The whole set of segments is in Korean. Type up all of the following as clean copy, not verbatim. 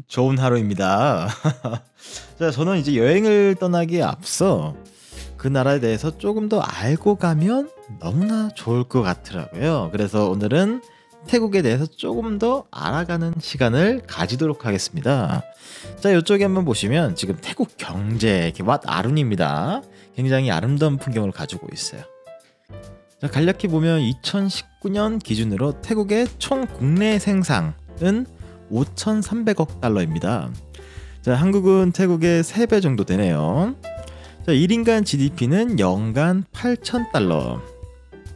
좋은 하루입니다. 자, 저는 이제 여행을 떠나기에 앞서 그 나라에 대해서 조금 더 알고 가면 너무나 좋을 것 같더라고요. 그래서 오늘은 태국에 대해서 조금 더 알아가는 시간을 가지도록 하겠습니다. 자, 이쪽에 한번 보시면 지금 태국 경제 이렇게 왓 아룬입니다. 굉장히 아름다운 풍경을 가지고 있어요. 자, 간략히 보면 2019년 기준으로 태국의 총 국내 생산은 5,300억 달러입니다. 자, 한국은 태국의 3배 정도 되네요. 자, 1인간 GDP는 연간 8,000달러.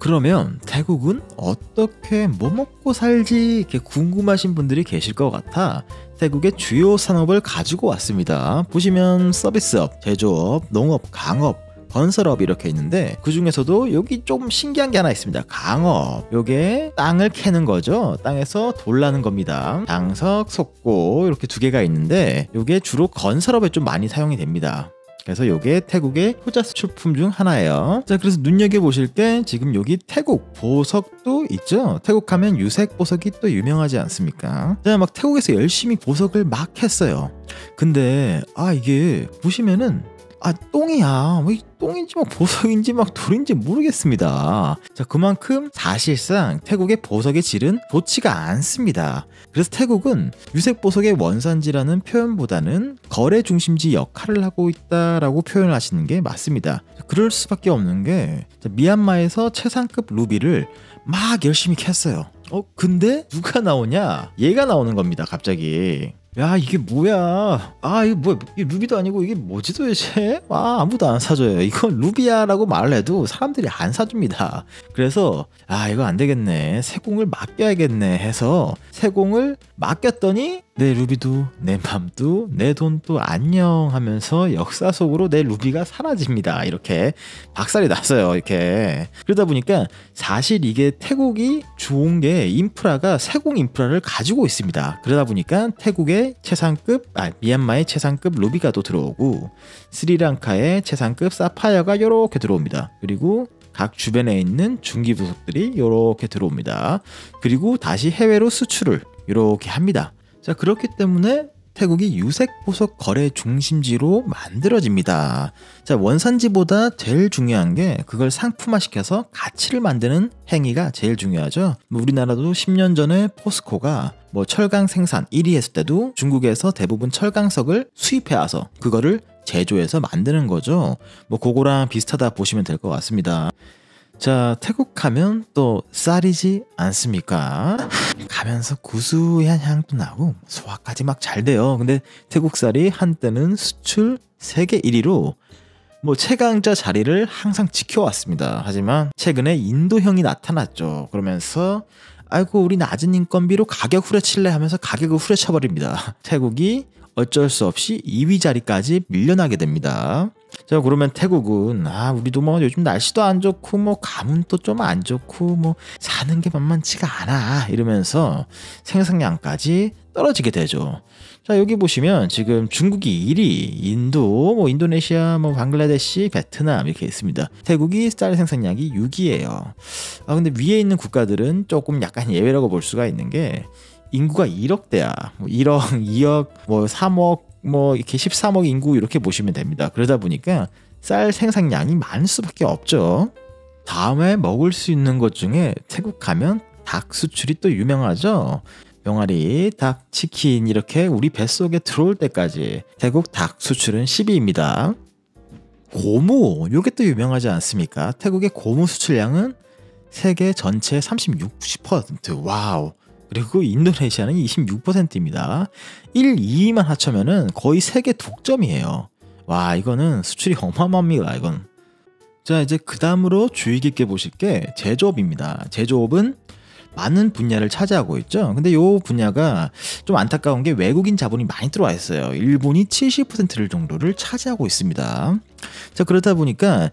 그러면 태국은 어떻게 뭐 먹고 살지 이렇게 궁금하신 분들이 계실 것 같아 태국의 주요 산업을 가지고 왔습니다. 보시면 서비스업, 제조업, 농업, 강업, 건설업 이렇게 있는데 그 중에서도 여기 좀 신기한 게 하나 있습니다. 강업. 요게 땅을 캐는 거죠. 땅에서 돌 나는 겁니다. 장석, 속고 이렇게 두 개가 있는데 요게 주로 건설업에 좀 많이 사용이 됩니다. 그래서 요게 태국의 효자 수출품 중 하나예요. 자, 그래서 눈여겨보실 게 지금 여기 태국 보석도 있죠. 태국 하면 유색 보석이 또 유명하지 않습니까? 자, 막 태국에서 열심히 보석을 막 했어요. 근데 이게 보시면은 똥이야. 뭐 똥인지 막 보석인지 막 돌인지 모르겠습니다. 자, 그만큼 사실상 태국의 보석의 질은 좋지가 않습니다. 그래서 태국은 유색 보석의 원산지라는 표현보다는 거래 중심지 역할을 하고 있다라고 표현을 하시는 게 맞습니다. 그럴 수밖에 없는 게 미얀마에서 최상급 루비를 막 열심히 캤어요. 근데 누가 나오냐? 얘가 나오는 겁니다. 갑자기. 야, 이게 뭐야? 이거 뭐야? 이게 루비도 아니고 이게 뭐지 도대체? 아무도 안 사줘요. 이건 루비야라고 말을 해도 사람들이 안 사줍니다. 그래서 이거 안 되겠네. 세공을 맡겨야겠네 해서 세공을 맡겼더니 내 루비도 내 맘도 내 돈도 안녕 하면서 역사 속으로 내 루비가 사라집니다. 이렇게 박살이 났어요. 이렇게. 그러다 보니까 사실 이게 태국이 좋은 게 인프라가 세공 인프라를 가지고 있습니다. 그러다 보니까 태국의 미얀마의 최상급 루비가 또 들어오고 스리랑카의 최상급 사파이어가 이렇게 들어옵니다. 그리고 각 주변에 있는 중기 부속들이 이렇게 들어옵니다. 그리고 다시 해외로 수출을 이렇게 합니다. 자, 그렇기 때문에 태국이 유색 보석 거래 중심지로 만들어집니다. 자, 원산지보다 제일 중요한 게 그걸 상품화시켜서 가치를 만드는 행위가 제일 중요하죠. 우리나라도 10년 전에 포스코가 철강 생산 1위 했을 때도 중국에서 대부분 철강석을 수입해와서 그거를 제조해서 만드는 거죠. 그거랑 비슷하다 보시면 될 것 같습니다. 자, 태국 가면 또 쌀이지 않습니까? 가면서 구수한 향도 나고 소화까지 막 잘 돼요. 근데 태국 쌀이 한때는 수출 세계 1위로 최강자 자리를 항상 지켜왔습니다. 하지만 최근에 인도형이 나타났죠. 그러면서 아이고 우리 낮은 인건비로 가격 후려칠래 하면서 가격을 후려쳐버립니다. 태국이 어쩔 수 없이 2위 자리까지 밀려나게 됩니다. 자, 그러면 태국은 우리도 요즘 날씨도 안 좋고 가문도 좀 안 좋고 사는 게 만만치가 않아 이러면서 생산량까지 떨어지게 되죠. 자, 여기 보시면 지금 중국이 1위, 인도, 인도네시아, 방글라데시, 베트남 이렇게 있습니다. 태국이 쌀 생산량이 6위예요. 근데 위에 있는 국가들은 조금 약간 예외라고 볼 수가 있는 게 인구가 1억대야. 1억, 2억, 3억, 이렇게 13억 인구 이렇게 보시면 됩니다. 그러다 보니까 쌀 생산량이 많을 수밖에 없죠. 다음에 먹을 수 있는 것 중에 태국 가면 닭 수출이 또 유명하죠. 병아리, 닭, 치킨 이렇게 우리 뱃속에 들어올 때까지 태국 닭 수출은 10위입니다. 고무, 요게 또 유명하지 않습니까? 태국의 고무 수출량은 세계 전체 36%. 와우. 그리고 인도네시아는 26%입니다. 1, 2위만 합쳐면은 거의 세계 독점이에요. 와, 이거는 수출이 어마어마합니다. 이건. 자, 이제 그 다음으로 주의 깊게 보실 게 제조업입니다. 제조업은 많은 분야를 차지하고 있죠. 근데 이 분야가 좀 안타까운 게 외국인 자본이 많이 들어와 있어요. 일본이 70%를 정도를 차지하고 있습니다. 자, 그렇다 보니까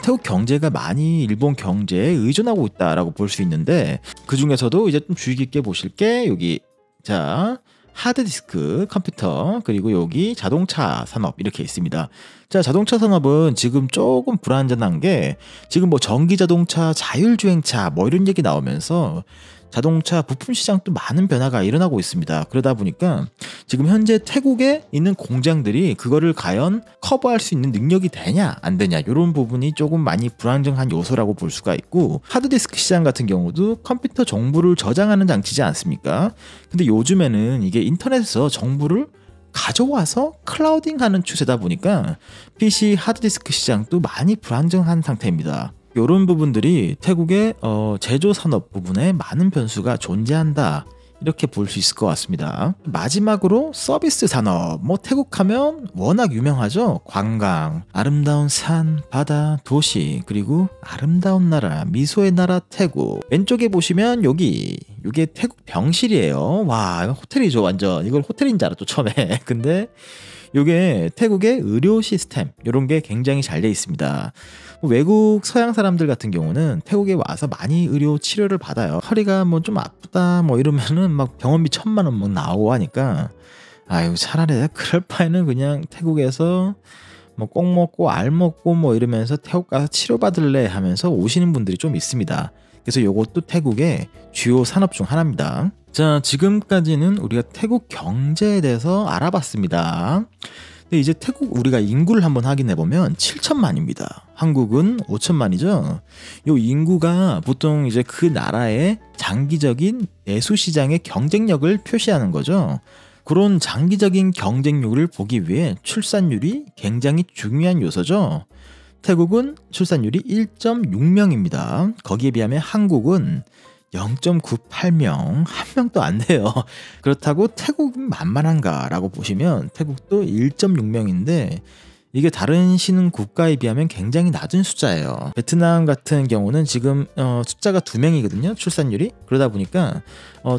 태국 경제가 많이 일본 경제에 의존하고 있다라고 볼 수 있는데 그 중에서도 이제 좀 주의 깊게 보실 게 여기 하드디스크, 컴퓨터, 그리고 여기 자동차 산업 이렇게 있습니다. 자, 자동차 산업은 지금 조금 불안전한 게 지금 전기 자동차, 자율주행차 이런 얘기 나오면서 자동차 부품 시장도 많은 변화가 일어나고 있습니다. 그러다 보니까 지금 현재 태국에 있는 공장들이 그거를 과연 커버할 수 있는 능력이 되냐 안 되냐 이런 부분이 조금 많이 불안정한 요소라고 볼 수가 있고, 하드디스크 시장 같은 경우도 컴퓨터 정보를 저장하는 장치지 않습니까? 근데 요즘에는 이게 인터넷에서 정보를 가져와서 클라우딩하는 추세다 보니까 PC 하드디스크 시장도 많이 불안정한 상태입니다. 이런 부분들이 태국의 제조 산업 부분에 많은 변수가 존재한다, 이렇게 볼 수 있을 것 같습니다. 마지막으로 서비스 산업, 태국 하면 워낙 유명하죠. 관광, 아름다운 산, 바다, 도시, 그리고 아름다운 나라, 미소의 나라 태국. 왼쪽에 보시면 이게 태국 병실이에요. 와, 이거 호텔이죠. 완전 이걸 호텔인 줄 알았죠 처음에. 근데 이게 태국의 의료 시스템 이런 게 굉장히 잘 돼 있습니다. 외국 서양 사람들 같은 경우는 태국에 와서 많이 의료 치료를 받아요. 허리가 좀 아프다 이러면은 막 병원비 1,000만 원 막 나오고 하니까, 아유 차라리 그럴 바에는 그냥 태국에서 꼭 먹고 알 먹고 이러면서 태국 가서 치료받을래 하면서 오시는 분들이 좀 있습니다. 그래서 이것도 태국의 주요 산업 중 하나입니다. 자, 지금까지는 우리가 태국 경제에 대해서 알아봤습니다. 근데 이제 태국 우리가 인구를 한번 확인해 보면 7천만입니다. 한국은 5천만이죠. 이 인구가 보통 이제 그 나라의 장기적인 내수 시장의 경쟁력을 표시하는 거죠. 그런 장기적인 경쟁력을 보기 위해 출산율이 굉장히 중요한 요소죠. 태국은 출산율이 1.6명입니다. 거기에 비하면 한국은 0.98명, 한 명도 안 돼요. 그렇다고 태국은 만만한가라고 보시면 태국도 1.6명인데 이게 다른 신흥 국가에 비하면 굉장히 낮은 숫자예요. 베트남 같은 경우는 지금 숫자가 2명이거든요. 출산율이. 그러다 보니까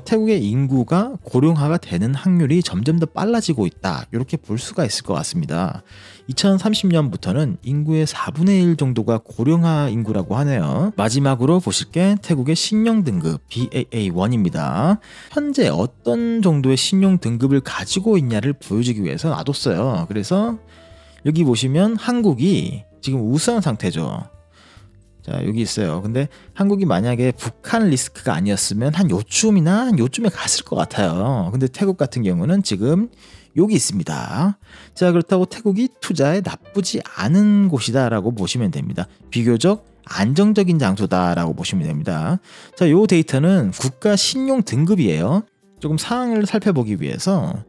태국의 인구가 고령화가 되는 확률이 점점 더 빨라지고 있다, 이렇게 볼 수가 있을 것 같습니다. 2030년부터는 인구의 4분의 1 정도가 고령화 인구라고 하네요. 마지막으로 보실 게 태국의 신용 등급 BAA1입니다. 현재 어떤 정도의 신용 등급을 가지고 있냐를 보여주기 위해서 놔뒀어요. 그래서 여기 보시면 한국이 지금 우수한 상태죠. 자, 여기 있어요. 근데 한국이 만약에 북한 리스크가 아니었으면 한 요쯤에 갔을 것 같아요. 근데 태국 같은 경우는 지금 여기 있습니다. 자, 그렇다고 태국이 투자에 나쁘지 않은 곳이다라고 보시면 됩니다. 비교적 안정적인 장소다라고 보시면 됩니다. 자, 요 데이터는 국가 신용 등급이에요. 조금 상황을 살펴보기 위해서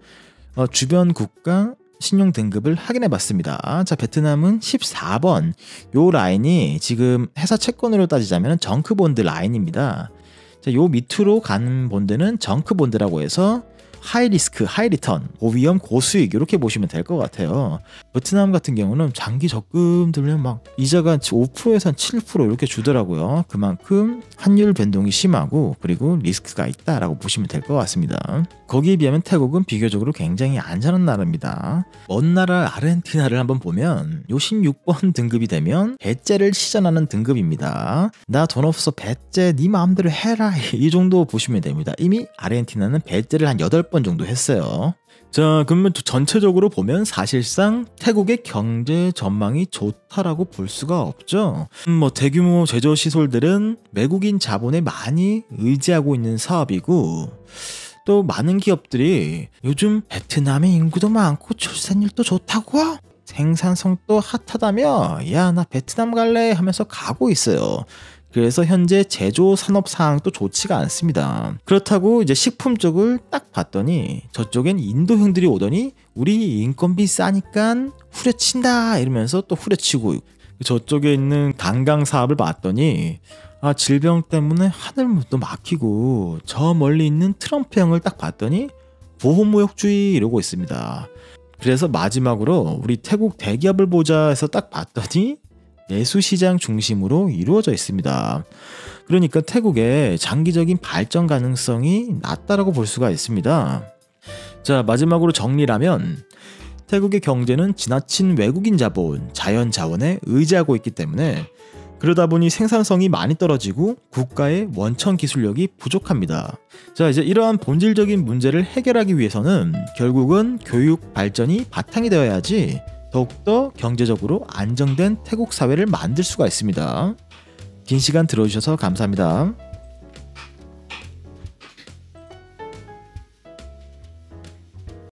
주변 국가 신용 등급을 확인해 봤습니다. 자, 베트남은 14번. 요 라인이 지금 회사 채권으로 따지자면 정크본드 라인입니다. 자, 요 밑으로 가는 본드는 정크본드라고 해서 하이 리스크, 하이 리턴, 고위험, 고수익 이렇게 보시면 될 것 같아요. 베트남 같은 경우는 장기 적금 들면 막 이자가 5%에서 한 7% 이렇게 주더라고요. 그만큼 환율 변동이 심하고 그리고 리스크가 있다라고 보시면 될 것 같습니다. 거기에 비하면 태국은 비교적으로 굉장히 안전한 나라입니다. 먼 나라 아르헨티나를 한번 보면 요 16번 등급이 되면 배째를 시전하는 등급입니다. 나 돈 없어 배째 네 마음대로 해라, 이 정도 보시면 됩니다. 이미 아르헨티나는 배째를 한 8번 정도 했어요. 자, 그러면 전체적으로 보면 사실상 태국의 경제 전망이 좋다라고 볼 수가 없죠. 대규모 제조 시설들은 외국인 자본에 많이 의지하고 있는 사업이고, 또 많은 기업들이 요즘 베트남의 인구도 많고 출산율도 좋다고? 생산성도 핫하다며? 야, 나 베트남 갈래? 하면서 가고 있어요. 그래서 현재 제조 산업 상황도 좋지가 않습니다. 그렇다고 이제 식품 쪽을 딱 봤더니 저쪽엔 인도 형들이 오더니 우리 인건비 싸니까 후려친다 이러면서 또 후려치고, 저쪽에 있는 관광 사업을 봤더니 질병 때문에 하늘문도 막히고, 저 멀리 있는 트럼프 형을 딱 봤더니 보호무역주의 이러고 있습니다. 그래서 마지막으로 우리 태국 대기업을 보자 해서 딱 봤더니 내수시장 중심으로 이루어져 있습니다. 그러니까 태국의 장기적인 발전 가능성이 낮다라고 볼 수가 있습니다. 자, 마지막으로 정리라면 태국의 경제는 지나친 외국인 자본, 자연 자원에 의지하고 있기 때문에 그러다 보니 생산성이 많이 떨어지고 국가의 원천 기술력이 부족합니다. 자, 이제 이러한 본질적인 문제를 해결하기 위해서는 결국은 교육 발전이 바탕이 되어야지 더욱더 경제적으로 안정된 태국 사회를 만들 수가 있습니다. 긴 시간 들어주셔서 감사합니다.